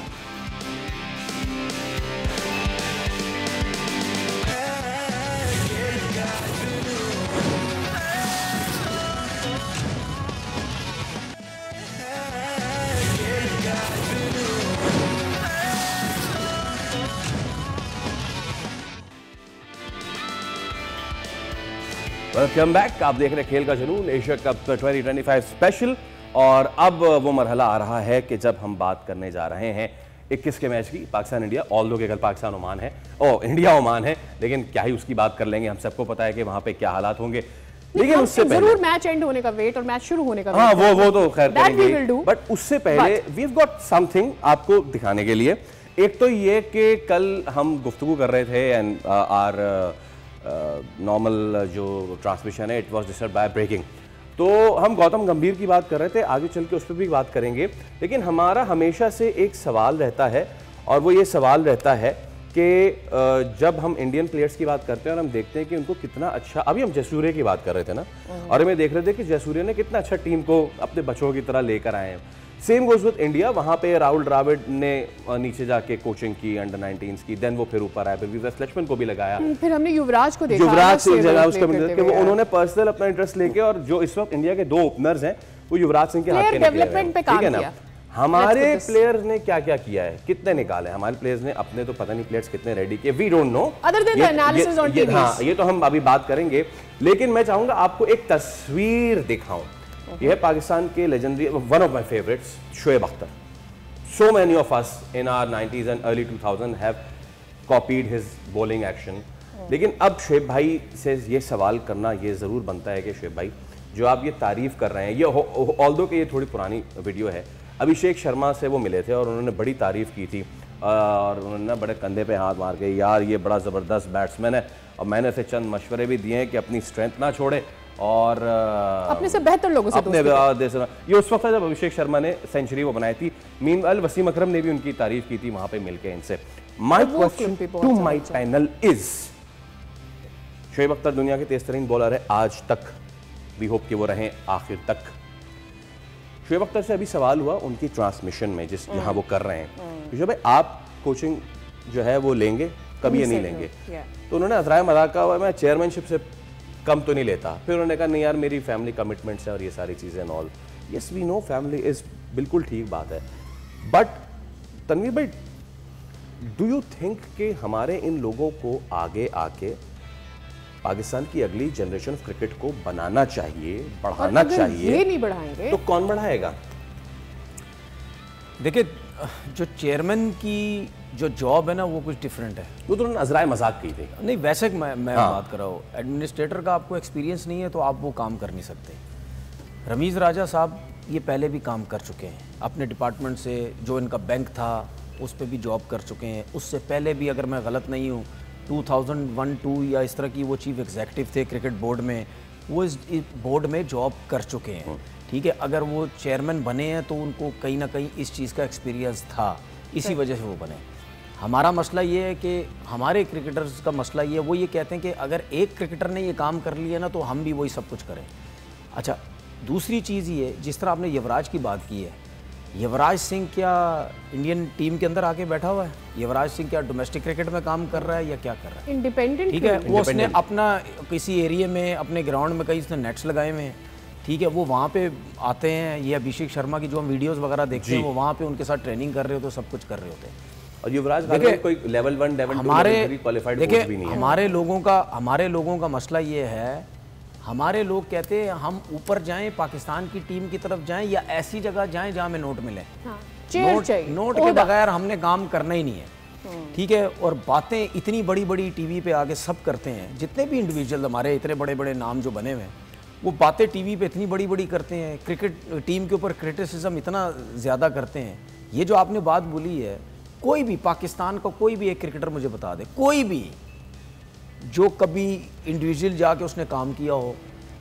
[SPEAKER 2] Welcome back. आप देख रहे हैं खेल का जुनून, एशिया कप 2025 स्पेशल। और अब वो मरहला आ रहा है कि जब हम बात करने जा रहे हैं 21 के मैच की, पाकिस्तान इंडिया। ऑल दो के कल पाकिस्तान ओमान है, इंडिया ओमान है, लेकिन क्या ही उसकी बात कर लेंगे, हम सबको पता है कि वहां पे क्या हालात होंगे। लेकिन उससे पहले
[SPEAKER 3] जरूर मैच एंड होने का वेट और मैच शुरू होने का वेट,
[SPEAKER 2] हाँ वो तो खैर करेंगे, बट उससे पहले वी हैव गॉट समथिंग आपको दिखाने के लिए। एक तो ये कि कल हम गुफ्तगू कर रहे थे एंड आर नॉर्मल जो ट्रांसमिशन है, it was disturbed by breaking. तो हम गौतम गंभीर की बात कर रहे थे, आगे चल के उस पर भी बात करेंगे। लेकिन हमारा हमेशा से एक सवाल रहता है, और वो ये सवाल रहता है कि जब हम इंडियन प्लेयर्स की बात करते हैं और हम देखते हैं कि उनको कितना अच्छा, अभी हम जयसूर्या की बात कर रहे थे ना, और हमें देख रहे थे कि जयसूर्या ने कितना अच्छा टीम को अपने बच्चों की तरह लेकर आए हैं। सेम गोज विद इंडिया, वहां पे राहुल द्रविड़ ने नीचे जाके कोचिंग की अंडर 19s की, देन वो फिर ऊपर आए, फिर वीवीएस लक्ष्मण को भी लगाया,
[SPEAKER 3] फिर हमने युवराज को देखा,
[SPEAKER 2] युवराज से जगह उसका कि वो उन्होंने पर्सनल अपना इंटरेस्ट लेके, और जो इस वक्त इंडिया के 2 ओपनर्स हैं वो युवराज सिंह के हाथ के
[SPEAKER 3] डेवलपमेंट पे काम किया।
[SPEAKER 2] हमारे प्लेयर्स ने क्या क्या किया है, कितने निकाले हमारे प्लेयर्स ने, अपने तो पता नहीं प्लेयर्स कितने रेडी किए, we don't know,
[SPEAKER 3] other than the analysis on TV.
[SPEAKER 2] हाँ, ये तो हम अभी बात करेंगे, लेकिन मैं चाहूंगा आपको एक तस्वीर दिखाऊं। ये है पाकिस्तान के legendary, one of my favourites, Shoaib Akhtar. So many of us in our 90s and early 2000 have copied his bowling action. लेकिन अब शोएब भाई से ये सवाल करना ये जरूर बनता है कि शोएब भाई, जो आप ये तारीफ कर रहे हैं, ये ऑल्दो कि ये थोड़ी पुरानी वीडियो है, अभिषेक शर्मा से वो मिले थे और उन्होंने बड़ी तारीफ की थी, और उन्होंने बड़े कंधे पे हाथ मार के, यार ये बड़ा ज़बरदस्त बैट्समैन है, और मैंने उसे चंद मशवरे भी दिए हैं कि अपनी स्ट्रेंथ ना छोड़े और
[SPEAKER 3] अपने से बेहतर लोगों से
[SPEAKER 2] अपने ये उस वक्त जब अभिषेक शर्मा ने सेंचुरी वो बनाई थी। मीनवाइल वसीम अकरम ने भी उनकी तारीफ की थी वहां पे मिलके इनसे। My question to my panel is, Shoaib Akhtar दुनिया के तेज तरीन बॉलर है आज तक, वी होप कि वो रहें आखिर तक। शोएब अख्तर से अभी सवाल हुआ उनकी ट्रांसमिशन में, जहां वो कर रहे हैं, जो भाई आप कोचिंग जो है वो लेंगे, कभी ये नहीं लेंगे, तो उन्होंने अजराय मजाक का, मैं चेयरमैनशिप से कम तो नहीं लेता। फिर उन्होंने कहा नहीं यार मेरी फैमिली कमिटमेंट्स है और ये सारी चीज़ें and all. Yes we know family is, बिल्कुल ठीक बात है, बट तनवीर भाई डू यू थिंक कि हमारे इन लोगों को आगे आके पाकिस्तान की अगली जनरेशन ऑफ क्रिकेट को बनाना चाहिए, बढ़ाना चाहिए?
[SPEAKER 3] ये नहीं बढ़ाएंगे
[SPEAKER 2] तो कौन बढ़ाएगा?
[SPEAKER 4] देखिए, जो चेयरमैन की जो जॉब है ना वो कुछ डिफरेंट है।
[SPEAKER 2] वो तो उन्होंने अजराय मजाक की थी।
[SPEAKER 4] नहीं, वैसे मैं बात कर रहा हूँ, एडमिनिस्ट्रेटर का आपको एक्सपीरियंस नहीं है तो आप वो काम कर नहीं सकते। रमीज़ राजा साहब ये पहले भी काम कर चुके हैं अपने डिपार्टमेंट से, जो इनका बैंक था उस पर भी जॉब कर चुके हैं। उससे पहले भी, अगर मैं गलत नहीं हूँ, 2001-2 या इस तरह की वो चीफ एग्जीक्यूटिव थे क्रिकेट बोर्ड में, वो इस बोर्ड में जॉब कर चुके हैं। ठीक है, अगर वो चेयरमैन बने हैं तो उनको कहीं ना कहीं इस चीज़ का एक्सपीरियंस था, इसी वजह से वो बने। हमारा मसला ये है कि हमारे क्रिकेटर्स का मसला ये है, वो ये कहते हैं कि अगर एक क्रिकेटर ने ये काम कर लिया ना तो हम भी वही सब कुछ करें। अच्छा, दूसरी चीज़ ये, जिस तरह आपने युवराज की बात की है, युवराज सिंह क्या इंडियन टीम के अंदर आके बैठा हुआ है? युवराज सिंह क्या डोमेस्टिक क्रिकेट में काम कर रहा है या क्या कर रहा है?
[SPEAKER 3] इंडिपेंडेंट,
[SPEAKER 4] ठीक है, वो उसने अपना किसी एरिया में अपने ग्राउंड में कहीं उसने नेट्स लगाए हुए हैं, ठीक है, वो वहाँ पे आते हैं। ये अभिषेक शर्मा की जो हम वीडियोस वगैरह देखते हैं, वो वहाँ पे उनके साथ ट्रेनिंग कर रहे होते, सब कुछ कर रहे होते हैं।
[SPEAKER 2] और युवराज कोई लेवल 1 लेवल 2 क्वालिफाइड कोच भी नहीं है।
[SPEAKER 4] हमारे लोगों का मसला ये है, हमारे लोग कहते हैं हम ऊपर जाएं, पाकिस्तान की टीम की तरफ जाएं, या ऐसी जगह जाएं जहां हमें नोट मिले। नोट के बगैर हमने काम करना ही नहीं है। ठीक है, और बातें इतनी बड़ी बड़ी टीवी पे आगे सब करते हैं, जितने भी इंडिविजुअल हमारे इतने बड़े बड़े नाम जो बने हुए हैं, वो बातें टीवी पे इतनी बड़ी बड़ी करते हैं, क्रिकेट टीम के ऊपर क्रिटिसिज्म इतना ज़्यादा करते हैं। ये जो आपने बात बोली है, कोई भी पाकिस्तान का कोई भी एक क्रिकेटर मुझे बता दे, कोई भी जो कभी इंडिविजुअल जाके उसने काम किया हो,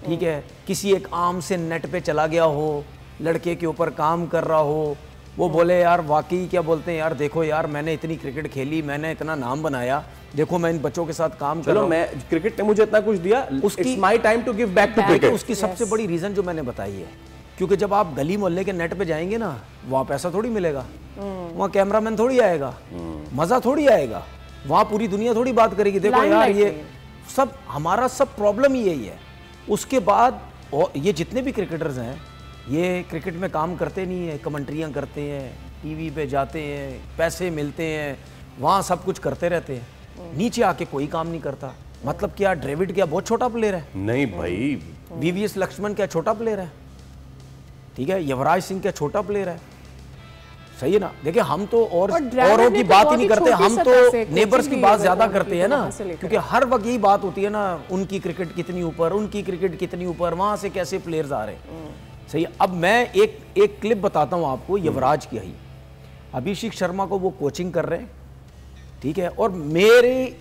[SPEAKER 4] ठीक है, किसी एक आम से नेट पे चला गया हो, लड़के के ऊपर काम कर रहा हो, वो बोले यार वाकई क्या बोलते हैं यार, देखो यार मैंने इतनी क्रिकेट खेली, मैंने इतना नाम बनाया, देखो मैं इन बच्चों के साथ काम कर रहा हूं,
[SPEAKER 2] मैं क्रिकेट ने मुझे इतना कुछ दिया, it's my time to give back to cricket.
[SPEAKER 4] उसकी सबसे बड़ी रीजन जो मैंने बताई है, क्योंकि जब आप गली मोहल्ले के नेट पे जाएंगे ना, वहाँ पैसा थोड़ी मिलेगा, वहाँ कैमरामैन थोड़ी आएगा, मजा थोड़ी आएगा, वहाँ पूरी दुनिया थोड़ी बात करेगी, देखो यार ये सब हमारा सब प्रॉब्लम ही यही है। उसके बाद ये जितने भी क्रिकेटर्स हैं, ये क्रिकेट में काम करते नहीं है, कमेंट्रियाँ करते हैं, टीवी पे जाते हैं, पैसे मिलते हैं, वहाँ सब कुछ करते रहते हैं, नीचे आके कोई काम नहीं करता। मतलब क्या ड्रेविड क्या बहुत छोटा प्लेयर है?
[SPEAKER 2] नहीं भाई,
[SPEAKER 4] वीवीएस लक्ष्मण क्या छोटा प्लेयर है? ठीक है, युवराज सिंह क्या छोटा प्लेयर है? सही है ना। देखिए हम तो औरों की बात ही नहीं करते, हम तो नेबर्स की बात ज्यादा करते हैं ना, क्योंकि हर वक्त यही बात होती है ना, उनकी क्रिकेट कितनी ऊपर, उनकी क्रिकेट कितनी ऊपर, वहां से कैसे प्लेयर्स आ रहे हैं। सही है। अब मैं एक क्लिप बताता हूं आपको युवराज की ही। अभिषेक शर्मा को वो कोचिंग कर रहे हैं, ठीक है, और मेरे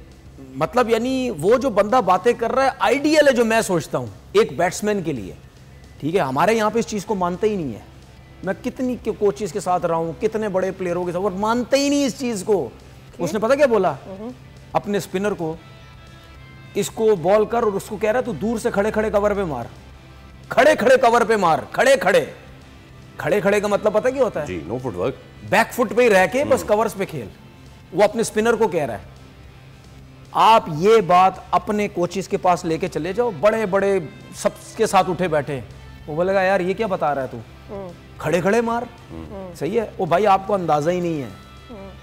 [SPEAKER 4] मतलब यानी वो जो बंदा बातें कर रहा है आइडियल है जो मैं सोचता हूं एक बैट्समैन के लिए, ठीक है। हमारे यहाँ पे इस चीज को मानते ही नहीं है। मैं कितनी कोचेस के साथ रहा हूं, कितने बड़े प्लेयरों के साथ, और मानते ही नहीं इस चीज को। उसने पता क्या बोला अपने स्पिनर को, इसको बॉल कर, और उसको कह रहा है तू दूर से खड़े खड़े कवर पे मार, खड़े खड़े कवर पे मार, खड़े खड़े। खड़े खड़े का मतलब पता क्या होता है?
[SPEAKER 2] जी, नो फुटवर्क।
[SPEAKER 4] बैक फुट पे ही रह के बस कवर्स पे खेल। वो अपने स्पिनर को कह रहा है। आप ये बात अपने कोचिस के पास लेके चले जाओ, बड़े बड़े सबके साथ उठे बैठे, वो बोलेगा यार ये क्या बता रहा है तू, खड़े खड़े मार। सही है। वो भाई आपको अंदाजा ही नहीं है,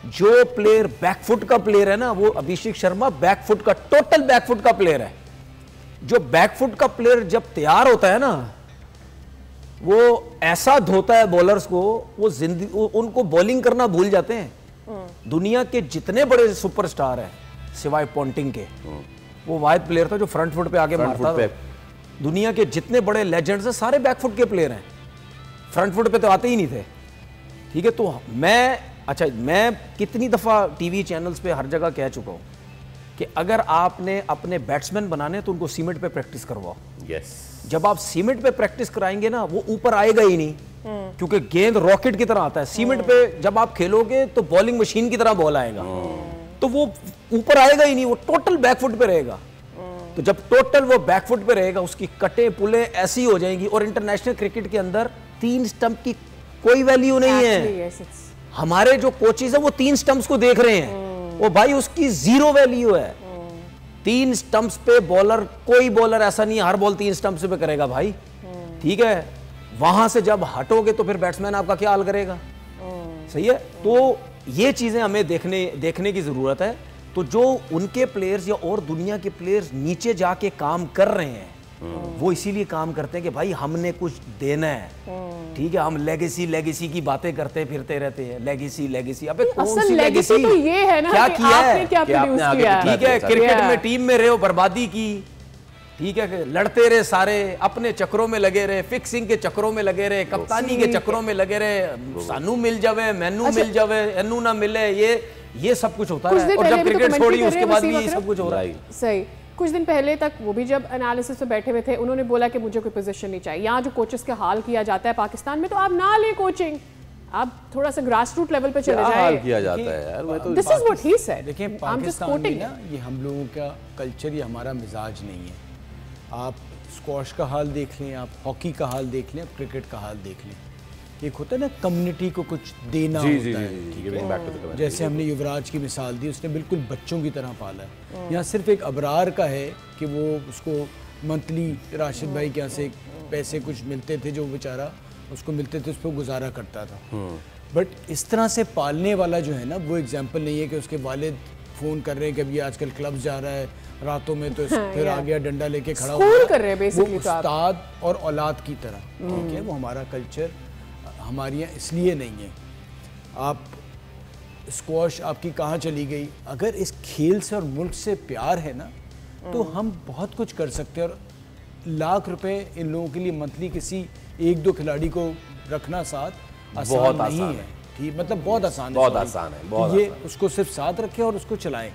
[SPEAKER 4] जो प्लेयर बैकफुट का प्लेयर है ना, वो अभिषेक शर्मा बैकफुट का, टोटल बैकफुट का प्लेयर है। जो बैकफुट का प्लेयर जब तैयार होता है ना, वो ऐसा धोता है बॉलर्स को, वो जिंदगी उनको बॉलिंग करना भूल जाते हैं। दुनिया के जितने बड़े सुपरस्टार हैं सिवाय पॉन्टिंग के, वो वाहिद प्लेयर था जो फ्रंट फुट पे आके मारता था। दुनिया के जितने बड़े लेजेंड्स हैं सारे बैकफुट के प्लेयर हैं, फ्रंट फुट पे तो आते ही नहीं थे। ठीक है। तो मैं कितनी दफा टीवी चैनल्स पे हर जगह कह चुका हूं कि अगर आपने अपने बैट्समैन बनाने तो उनको सीमेंट पे प्रैक्टिस करवाओ।
[SPEAKER 2] यस।
[SPEAKER 4] जब आप सीमेंट पे प्रैक्टिस कराएंगे ना, वो ऊपर आएगा ही नहीं, क्योंकि गेंद रॉकेट की तरह आता है। सीमेंट पे जब आप खेलोगे तो बॉलिंग मशीन की तरह बॉल आएगा, तो वो ऊपर आएगा ही नहीं, वो टोटल बैकफुट पे रहेगा। तो जब टोटल वो बैकफुट पे रहेगा, उसकी कटे पुले ऐसी हो जाएंगी। और इंटरनेशनल क्रिकेट के अंदर 3 स्टंप की कोई वैल्यू नहीं है। हमारे जो कोचेज है वो 3 स्टंप्स को देख रहे हैं, वो भाई उसकी 0 वैल्यू है। 3 स्टंप्स पे बॉलर, कोई बॉलर ऐसा नहीं है हर बॉल 3 स्टंप्स पे करेगा भाई। ठीक है। वहां से जब हटोगे तो फिर बैट्समैन आपका क्या हाल करेगा? सही है। तो ये चीजें हमें देखने की जरूरत है। तो जो उनके प्लेयर्स या और दुनिया के प्लेयर्स नीचे जाके काम कर रहे हैं, वो इसीलिए काम करते हैं कि भाई हमने कुछ देना है। ठीक है। हम लेगेसी की बातें करते फिरते रहते हैं, लेगेसी। अबे कौन सी लेगेसी?
[SPEAKER 3] तो ये है ना
[SPEAKER 4] क्या
[SPEAKER 3] कि
[SPEAKER 4] किया
[SPEAKER 3] आपने
[SPEAKER 4] है?
[SPEAKER 3] क्या प्रोड्यूस किया?
[SPEAKER 4] ठीक है। क्रिकेट में टीम में रहे हो, बर्बादी की। ठीक है। लड़ते रहे सारे, अपने चक्रों में लगे रहे, फिक्सिंग के चक्रों में लगे रहे, कप्तानी के चक्रों में लगे रहे, सानू मिल जावे, मैनू मिल जावे, एनू ना मिले, ये सब कुछ होता है। और जब क्रिकेट छोड़ी उसके बाद भी ये सब कुछ हो रहा है।
[SPEAKER 3] सही। कुछ दिन पहले तक वो भी जब एनालिसिस में बैठे हुए थे, उन्होंने बोला कि मुझे कोई पोजीशन नहीं चाहिए। यहाँ जो कोचेस के हाल किया जाता है पाकिस्तान में, तो आप ना ले कोचिंग, आप थोड़ा सा ग्रास रूट लेवल पे चले जाएं।
[SPEAKER 2] हाल किया जाता है यार, मैं तो
[SPEAKER 3] this is what he said.
[SPEAKER 5] देखिए पाकिस्तान में ना, ये हम लोगों का कल्चर, ये हमारा मिजाज नहीं है। आप स्क्वॉश का हाल देख लें, आप हॉकी का हाल देख लें, आप क्रिकेट का हाल देख लें। एक होता है ना कम्युनिटी को कुछ देना होता है। जैसे हमने युवराज की मिसाल दी, उसने बिल्कुल बच्चों की तरह पाला है। यहाँ सिर्फ एक अबरार का है कि वो उसको मंथली राशिद भाई के यहाँ से पैसे कुछ मिलते थे, जो बेचारा उसको मिलते थे, उस पर गुजारा करता था। बट इस तरह से पालने वाला जो है ना, वो एग्जाम्पल नहीं है कि उसके वालिद फ़ोन कर रहे हैं कि अभी आजकल क्लब जा रहा है रातों में, तो फिर आ गया डंडा लेके खड़ा
[SPEAKER 3] स्कूल कर रहे हैं बेसिकली।
[SPEAKER 5] वो उस्ताद और औलाद की तरह। ठीक है। वो हमारा कल्चर हमारे यहाँ इसलिए नहीं है। आप स्क्वॉश आपकी कहाँ चली गई? अगर इस खेल से और मुल्क से प्यार है ना, तो हम बहुत कुछ कर सकते हैं। और लाख रुपए इन लोगों के लिए मंथली किसी 1-2 खिलाड़ी को रखना साथ आसान नहीं है। ठीक, मतलब बहुत आसान है।
[SPEAKER 2] बहुत आसान है।
[SPEAKER 5] ये उसको सिर्फ साथ रखें और उसको चलाएं।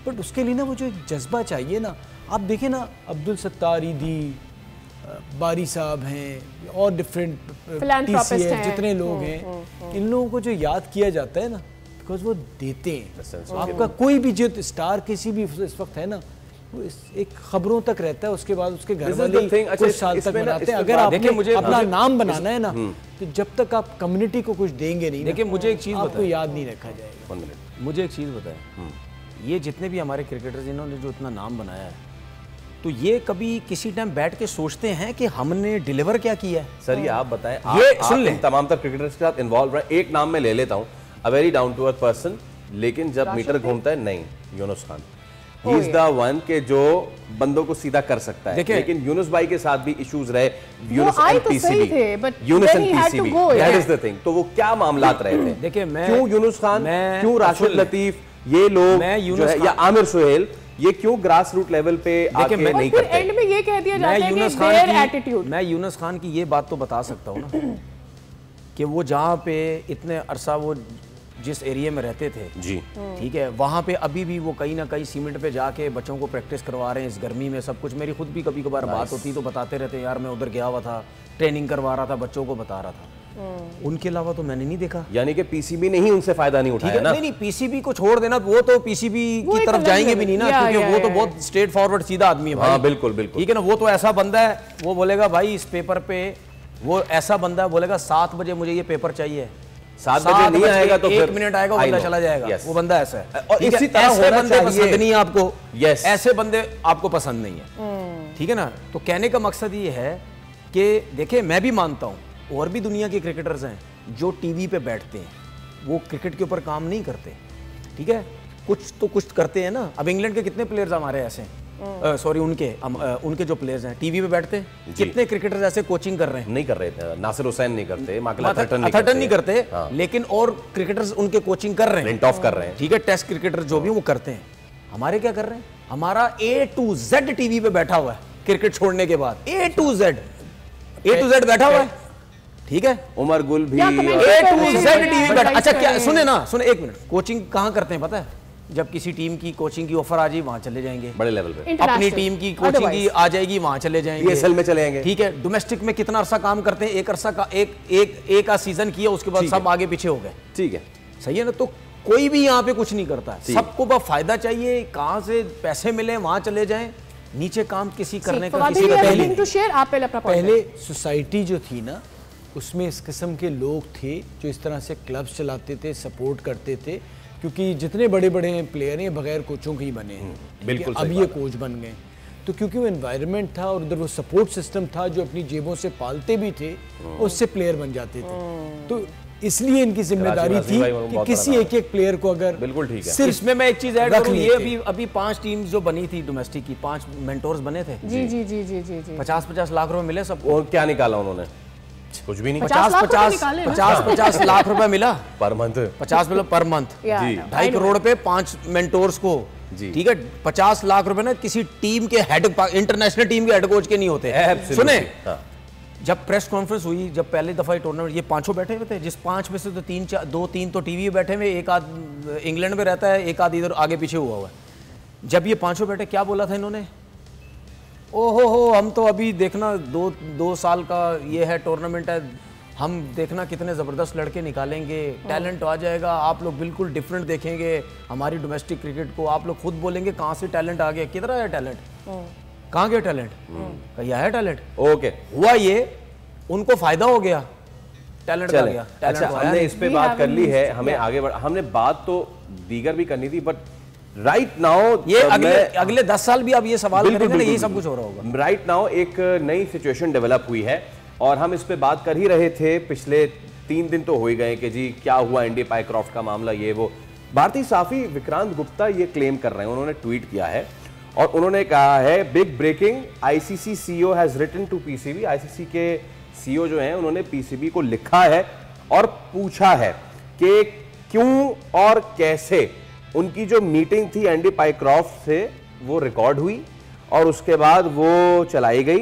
[SPEAKER 5] बट उसके लिए ना वो जो एक जज्बा चाहिए ना, आप देखें ना, अब्दुल सत्तार ईदी, बारी साहब हैं और डिफरेंट जितने लोग हैं, इन लोगों को जो याद किया जाता है ना, बिकॉज वो देते हैं। आपका कोई भी जो स्टार किसी भी इस वक्त है ना, वो एक खबरों तक रहता है, उसके बाद उसके घर वाले कुछ साल तक बनाते हैं। अगर आपने मुझे अपना नाम बनाना है ना, तो जब तक आप कम्युनिटी को कुछ देंगे नहीं,
[SPEAKER 4] देखिए मुझे एक चीज
[SPEAKER 5] आपको याद नहीं रखा जाएगा।
[SPEAKER 4] मुझे एक चीज बताएं, ये जितने भी हमारे क्रिकेटर्स इन्होंने जो इतना नाम बनाया है, तो ये कभी किसी टाइम बैठ के सोचते हैं कि हमने डिलीवर क्या किया है?
[SPEAKER 2] सर ये आप बताएं,
[SPEAKER 4] ये
[SPEAKER 2] आप
[SPEAKER 4] सुन लें,
[SPEAKER 2] तमाम तर क्रिकेटर्स के साथ इन्वॉल्व रहे। एक नाम मैं ले लेता हूं, a very down to earth person, लेकिन जब मीटर घूमता है, नहीं, Younis Khan. He is the one के जो बंदों को सीधा कर सकता है। लेकिन यूनुस भाई के साथ भी इश्यूज रहे। Yunus and PCB, Yunus and PCB, that is the thing. तो वो क्या मामलात रहे थे?
[SPEAKER 4] देखिए मैं
[SPEAKER 2] क्यों यूनुस खान, क्यों राशिद लतीफ, ये लोग जो है, या आमिर सुहेल, ये क्यों ग्रास रूट लेवल पे आके नहीं करते?
[SPEAKER 3] एंड में ये कह दिया जाता है कि देयर एटीट्यूड।
[SPEAKER 4] मैं यूनुस खान की ये बात तो बता सकता हूँ ना कि वो जहाँ पे इतने अरसा वो जिस एरिया में रहते थे
[SPEAKER 2] जी,
[SPEAKER 4] ठीक है, वहाँ पे अभी भी वो कहीं ना कहीं सीमेंट पे जाके बच्चों को प्रैक्टिस करवा रहे हैं इस गर्मी में। सब कुछ मेरी खुद भी कभी कभार बात होती तो बताते रहते, यार मैं उधर गया हुआ था, ट्रेनिंग करवा रहा था, बच्चों को बता रहा था। उनके अलावा तो मैंने नहीं देखा।
[SPEAKER 2] यानी कि पीसीबी ने ही उनसे फायदा नहीं उठाया ना?
[SPEAKER 4] नहीं, पीसीबी को छोड़ देना, वो तो पीसीबी की तरफ जाएंगे भी नहीं ना, क्योंकि वो तो बहुत स्ट्रेट फॉरवर्ड सीधा आदमी है भाई।
[SPEAKER 2] हाँ बिल्कुल बिल्कुल,
[SPEAKER 4] ठीक है ना। वो तो ऐसा बंदा है, वो बोलेगा भाई इस पेपर पे वो ऐसा बंदा बोलेगा 7 बजे मुझे ये पेपर चाहिए,
[SPEAKER 2] 7 बजे नहीं आएगा तो
[SPEAKER 4] 1 मिनट आएगा वो बंदा चला जाएगा। वो बंदा ऐसा है।
[SPEAKER 2] और इसी तरह
[SPEAKER 4] ऐसे बंदे पसंद नहीं है आपको,
[SPEAKER 2] यस,
[SPEAKER 4] ऐसे बंदे आपको पसंद नहीं है, ठीक है ना। तो कहने का मकसद ये है कि देखिए मैं भी मानता हूँ और भी दुनिया के क्रिकेटर्स हैं जो टीवी पे बैठते हैं, वो क्रिकेट के ऊपर काम नहीं करते, ठीक है, कुछ तो कुछ करते हैं ना। अब इंग्लैंड के कितने प्लेयर्स हमारे ऐसे हैं, सॉरी उनके जो प्लेयर्स हैं टीवी पे बैठते हैं, कितने क्रिकेटर्स ऐसे कोचिंग कर रहे हैं?
[SPEAKER 2] नहीं कर रहे थे, नासिर हुसैन नहीं करते, माइकल
[SPEAKER 4] अथर्टन नहीं करते, लेकिन और क्रिकेटर्स उनके कोचिंग कर रहे हैं,
[SPEAKER 2] प्रिंट ऑफ कर रहे हैं,
[SPEAKER 4] ठीक है, टेस्ट क्रिकेटर जो भी वो करते हैं। हमारे क्या कर रहे हैं? हमारा A to Z टीवी पे बैठा हुआ है, क्रिकेट छोड़ने के बाद A to Z बैठा हुआ है, ठीक है।
[SPEAKER 2] उमर गुल भी
[SPEAKER 4] A to Z टीवी बैठा। अच्छा क्या सुने ना, सुने एक मिनट, कोचिंग कहाँ करते हैं पता है? जब किसी टीम की कोचिंग की ऑफर आ जाए वहां चले जाएंगे,
[SPEAKER 2] बड़े लेवल पे
[SPEAKER 4] अपनी टीम की कोचिंग की आ जाएगी वहां चले जाएंगे,
[SPEAKER 2] PSL में चले जाएंगे,
[SPEAKER 4] ठीक है। डोमेस्टिक में कितना अरसा काम करते हैं, एक अरसा का एक का सीजन किया, उसके बाद सब आगे पीछे हो गए,
[SPEAKER 2] ठीक है,
[SPEAKER 4] सही है ना। तो कोई भी यहाँ पे कुछ नहीं करता है, सबको बस फायदा चाहिए, कहाँ से पैसे मिले वहां चले जाएं, नीचे काम किसी करने का किसी का
[SPEAKER 5] पहले सोसाइटी जो थी ना उसमें इस किस्म के लोग थे जो इस तरह से क्लब्स चलाते थे, सपोर्ट करते थे, क्योंकि जितने बड़े बड़े प्लेयर हैं बगैर कोचों के ही बने हैं,
[SPEAKER 2] बिल्कुल
[SPEAKER 5] अब ये कोच बन गए। तो क्योंकि वो एनवायरनमेंट था और उधर वो सपोर्ट सिस्टम था जो अपनी जेबों से पालते भी थे, उससे प्लेयर बन जाते थे। तो इसलिए इनकी जिम्मेदारी थी कि किसी एक प्लेयर को अगर
[SPEAKER 2] बिल्कुल ठीक है।
[SPEAKER 4] सिर्फ इसमें मैं एक चीज ऐड करूं, ये अभी 5 टीम्स जो बनी थी डोमेस्टिक की, 5 मेंटोर्स बने थे,
[SPEAKER 3] जी जी जी जी जी जी
[SPEAKER 4] 50-50 लाख रुपए मिले सबको।
[SPEAKER 2] और क्या निकाला उन्होंने? कुछ भी नहीं।
[SPEAKER 4] 50-50 लाख रुपए मिला
[SPEAKER 2] पर मंथ,
[SPEAKER 4] 50 मिला पर मंथ,
[SPEAKER 2] जी
[SPEAKER 4] 2.5 करोड़ पे 5 मेंटोर्स को, ठीक है। 50 लाख रुपए ना किसी टीम के हेड, इंटरनेशनल टीम के हेड कोच के नहीं होते। सुने, जब प्रेस कॉन्फ्रेंस हुई, जब पहली दफा टूर्नामेंट, ये 5 बैठे हुए थे, जिस 5 में से तो 2-3 तो टीवी बैठे हुए, एक आध इंग्लैंड में रहता है, एक आध इधर आगे पीछे हुआ हुआ है। जब ये 5 बैठे, क्या बोला था इन्होंने? ओहो हम तो अभी देखना 2 साल का ये है टूर्नामेंट है, हम देखना कितने ज़बरदस्त लड़के निकालेंगे, टैलेंट आ जाएगा, आप लोग बिल्कुल डिफरेंट देखेंगे हमारी डोमेस्टिक क्रिकेट को, आप लोग खुद बोलेंगे कहाँ से टैलेंट आ गया, किधर आया टैलेंट, कहाँ गया टैलेंट, कहीं आया टैलेंट।
[SPEAKER 2] ओके,
[SPEAKER 4] हुआ ये, उनको फायदा हो गया, टैलेंट आ गया।
[SPEAKER 2] अच्छा, हमने इस पे बात कर ली है, हमें आगे हमने बात तो दीगर भी करनी थी, बट राइट नाउ
[SPEAKER 4] ये अगले 10 साल भी आप ये सवाल करेंगे ना, यही सब कुछ हो रहा होगा।
[SPEAKER 2] राइट नाउ एक नई सिचुएशन डेवलप हुई है और हम इस पे बात कर ही रहे थे, पिछले 3 दिन तो हो ही गए कि जी क्या हुआ एंडी पाइक्रॉफ्ट का मामला, ये वो। भारतीय साफी विक्रांत गुप्ता ये क्लेम कर रहे हैं, उन्होंने ट्वीट किया है और उन्होंने कहा है, big breaking, ICC CEO has written to PCB. ICC के सीईओ जो हैं उन्होंने पीसीबी को लिखा है और पूछा है कि क्यों और कैसे उनकी जो मीटिंग थी एंडी पाइक्रॉफ्ट से वो रिकॉर्ड हुई और उसके बाद वो चलाई गई,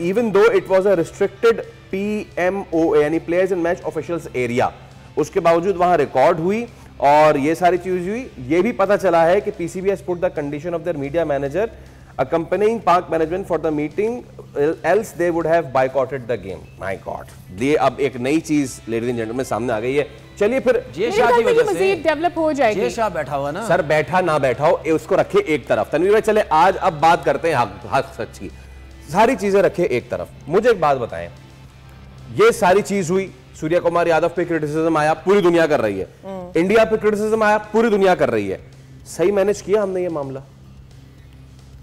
[SPEAKER 2] even though it was a restricted PMOA यानी players and match officials area, उसके बावजूद वहां रिकॉर्ड हुई और ये सारी चीज हुई। ये भी पता चला है कि PCB has put the condition of their media manager accompanying park management for the meeting, else they would have boycotted the game. My God, ये अब एक नई चीज लेडीज एंड जेंटलमैन सामने आ गई है। चलिए फिर
[SPEAKER 4] जे शाह की वजह से
[SPEAKER 3] डेवलप हो जाएगी।
[SPEAKER 4] जे शाह बैठा हुआ ना,
[SPEAKER 2] सर बैठा ना बैठा हो उसको रखे एक तरफ। तनवीर भाई चले आज अब बात करते हैं हक सच की, सारी चीजें रखे एक तरफ। मुझे एक बात बताएं, ये सारी चीज हुई, सूर्य कुमार यादव पे क्रिटिसिज्म आया, पूरी दुनिया कर रही है, इंडिया पे क्रिटिसिज्म आया, पूरी दुनिया कर रही है, सही मैनेज किया हमने ये मामला?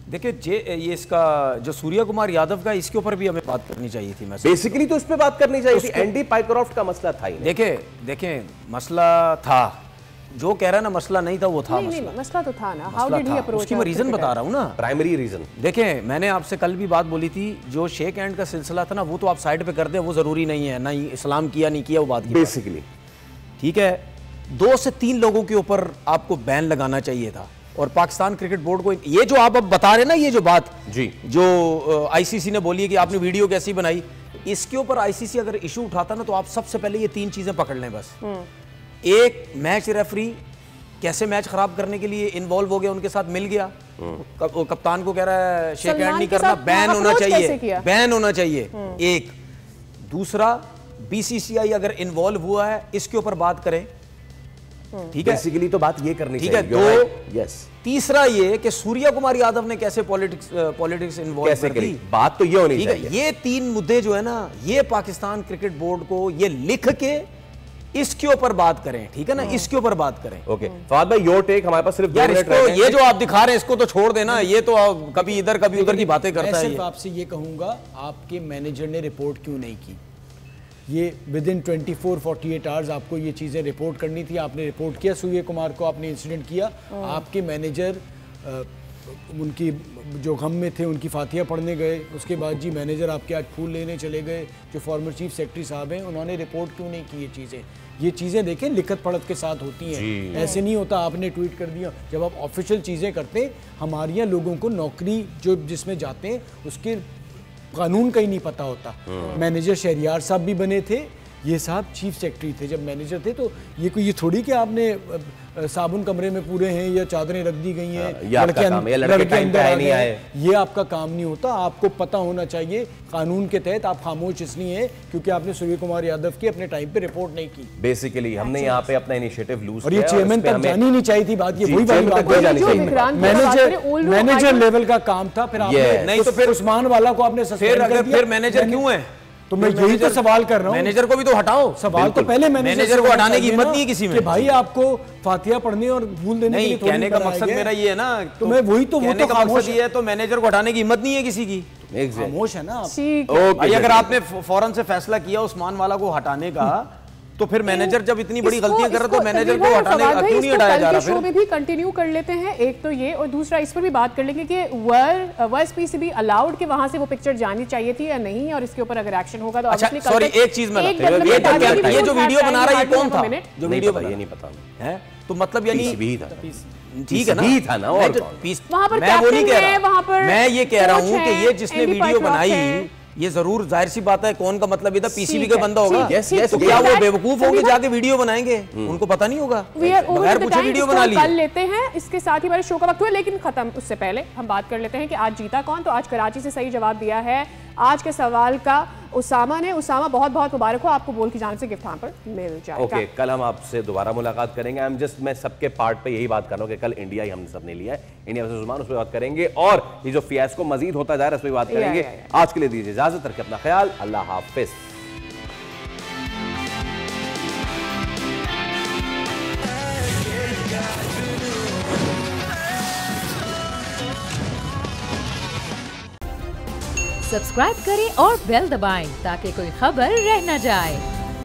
[SPEAKER 4] देखिए ये इसका जो सूर्य कुमार यादव का, इसके ऊपर भी हमें बात करनी चाहिए थी। मैं
[SPEAKER 2] बेसिकली तो इस पे बात करनी चाहिए थी, एंडी पाइक्रॉफ्ट का मसला था ही नहीं।
[SPEAKER 4] देखें मसला था, जो कह रहा है ना मसला नहीं था, वो था
[SPEAKER 3] मसला तो था ना, हाउ डिड ही अप्रोच,
[SPEAKER 4] उसकी मैं रीजन बता रहा हूँ ना,
[SPEAKER 2] प्राइमरी रीजन।
[SPEAKER 4] देखें मैंने आपसे कल भी बात बोली थी, जो शेक हैंड का सिलसिला था ना, वो तो आप साइड पे कर दे, वो जरूरी नहीं है, ना इस्लाम किया नहीं किया वो बात की
[SPEAKER 2] बेसिकली, ठीक
[SPEAKER 4] है। 2 से 3 लोगों के ऊपर आपको बैन लगाना चाहिए था और पाकिस्तान क्रिकेट बोर्ड को ये जो आप अब बता रहे ना, ये जो बात
[SPEAKER 2] जी जो
[SPEAKER 4] आईसीसी ने बोली है कि आपने वीडियो कैसी बनाई, इसके ऊपर आईसीसी अगर इशू उठाता ना तो आप सबसे पहले ये 3 चीजें पकड़ लें बस। एक, मैच रेफरी कैसे मैच खराब करने के लिए इन्वॉल्व हो गया, उनके साथ मिल गया, कप्तान को कह रहा है शेक हैंड नहीं करना, बैन होना चाहिए, बैन होना चाहिए। एक, दूसरा बीसीसीआई अगर इन्वॉल्व हुआ है इसके ऊपर बात करें, ठीक है,
[SPEAKER 2] बेसिकली तो बात ये करनी
[SPEAKER 4] ठीक है।
[SPEAKER 2] चाहिए।
[SPEAKER 4] तो
[SPEAKER 2] यस,
[SPEAKER 4] तीसरा ये कि सूर्या कुमार यादव ने कैसे पॉलिटिक्स इन्वॉल्व
[SPEAKER 2] कैसे
[SPEAKER 4] कर
[SPEAKER 2] करी,
[SPEAKER 4] दी।
[SPEAKER 2] बात तो ये होनी
[SPEAKER 4] ठीक है,
[SPEAKER 2] चाहिए।
[SPEAKER 4] ये 3 मुद्दे जो है ना, ये पाकिस्तान क्रिकेट बोर्ड को ये लिख के इसके ऊपर बात करें, ठीक है ना, इसके ऊपर बात करें।
[SPEAKER 2] ओके फवाद भाई, योर टेक। हमारे पास सिर्फ 2
[SPEAKER 4] यार
[SPEAKER 2] मिनट
[SPEAKER 4] इसको,
[SPEAKER 2] रह गए हैं।
[SPEAKER 4] ये जो आप दिखा रहे हैं इसको तो छोड़ देना, ये तो कभी इधर कभी उधर की बातें
[SPEAKER 5] मैं
[SPEAKER 4] करता है
[SPEAKER 5] सिर्फ
[SPEAKER 4] ये।
[SPEAKER 5] आपसे ये कहूंगा, आपके मैनेजर ने रिपोर्ट क्यों नहीं की? ये विद इन 24-48 आवर्स आपको ये चीज़ें रिपोर्ट करनी थी। आपने रिपोर्ट किया सूर्य कुमार को, आपने इंसिडेंट किया। आपके मैनेजर उनकी जो गम में थे, उनकी फातिहा पढ़ने गए, उसके बाद जी मैनेजर आपके आज फूल लेने चले गए। जो फॉर्मर चीफ सेक्रेटरी साहब हैं, उन्होंने रिपोर्ट क्यों नहीं की? ये चीज़ें देखें लिखत पढ़त के साथ होती हैं, ऐसे नहीं होता आपने ट्वीट कर दिया। जब आप ऑफिशियल चीज़ें करते हैं, हमारे यहाँ लोगों को नौकरी जो जिसमें जाते हैं उसके कानून का ही नहीं पता होता। मैनेजर शहरियार साहब भी बने थे, ये साहब चीफ सेक्रेटरी थे जब मैनेजर थे। तो ये थोड़ी कि आपने साबुन कमरे में पूरे हैं या चादरें रख दी गई हैं,
[SPEAKER 2] ये आपका काम है, लड़के टाइम पे आए नहीं आए,
[SPEAKER 5] ये आपका काम नहीं होता। आपको पता होना चाहिए कानून के तहत। आप खामोश इसलिए हैं क्योंकि आपने सूर्य कुमार यादव की अपने टाइम पे रिपोर्ट नहीं की।
[SPEAKER 2] बेसिकली हमने यहाँ पे अपना इनिशिएटिव लूज
[SPEAKER 5] और ये चेयरमैन तक जानी नहीं चाहिए थी बात। ये वही वाली बात
[SPEAKER 3] है।
[SPEAKER 5] मैनेजर लेवल का काम था। फिर आपने
[SPEAKER 4] नहीं तो फिर
[SPEAKER 5] उस्मान वाला को आपने सस्पेंड कर दिया।
[SPEAKER 4] फिर मैनेजर क्यों है?
[SPEAKER 5] तो मैं यही तो सवाल कर रहा हूँ।
[SPEAKER 4] मैनेजर को भी तो हटाओ।
[SPEAKER 5] सवाल तो पहले
[SPEAKER 4] मैनेजर को हटाने की हिम्मत नहीं है किसी में
[SPEAKER 5] कि भाई आपको फातिहा पढ़ने और भूल देने के लिए थोड़ी
[SPEAKER 4] कहने का मकसद मेरा ये है ना,
[SPEAKER 5] तो मैं वही तो
[SPEAKER 4] कहने का मकसद ये है, तो मैनेजर को हटाने की हिम्मत नहीं है किसी की।
[SPEAKER 5] खामोश है ना आप।
[SPEAKER 4] भाई अगर आपने फौरन से फैसला किया उस्मान वाला को हटाने का, तो फिर मैनेजर जब इतनी बड़ी गलतियां कर रहा तो मैनेजर को हटाने का क्यों नहीं हटाया जा रहा?
[SPEAKER 3] शो में भी कंटिन्यू कर लेते हैं। एक तो ये, और दूसरा इस पर भी बात कर लेंगे कि वर स्पीच भी अलाउड कि वहां से वो पिक्चर जानी चाहिए थी या नहीं, और इसके ऊपर अगर एक्शन होगा तो
[SPEAKER 4] अच्छा सॉरी एक चीज मैं ये जो वीडियो बना रहा है ये कौन था? जो वीडियो बना,
[SPEAKER 2] ये नहीं पता
[SPEAKER 4] है तो मतलब यानी ठीक है ना,
[SPEAKER 2] और
[SPEAKER 3] वहां पर
[SPEAKER 4] मैं वो नहीं कह रहा,
[SPEAKER 3] वहां पर
[SPEAKER 4] मैं ये कह रहा हूँ कि ये जिसने वीडियो बनाई, ये जरूर जाहिर सी बात है कौन का मतलब ये था, पीसीबी का बंदा होगा। तो क्या वो बेवकूफ होंगे जाके वीडियो बनाएंगे? उनको पता नहीं होगा, बगैर पूछे वीडियो बना ली।
[SPEAKER 3] कर लेते हैं, इसके साथ ही हमारे शो का वक्त हुआ, लेकिन खत्म उससे पहले हम बात कर लेते हैं कि आज जीता कौन। तो आज कराची से सही जवाब दिया है आज के सवाल का उसामा ने। उसामा बहुत बहुत मुबारक हो आपको, बोल की जानिब से गिफ्ट पर मिल जाएगा।
[SPEAKER 2] ओके, कल हम आपसे दोबारा मुलाकात करेंगे। मैं सबके पार्ट पे यही बात कर रहा हूँ कि कल इंडिया ही हमने सबने लिया है, इंडिया वर्सेस ओमान, उस पर बात करेंगे। और ये जो फियास्को मजीद होता जा रहा है उस पर बात करेंगे। आज के लिए दीजिए इजाजत, रखें अपना ख्याल, अल्लाह हाफिज।
[SPEAKER 1] सब्सक्राइब करें और बेल दबाएं ताकि कोई खबर रह न जाए।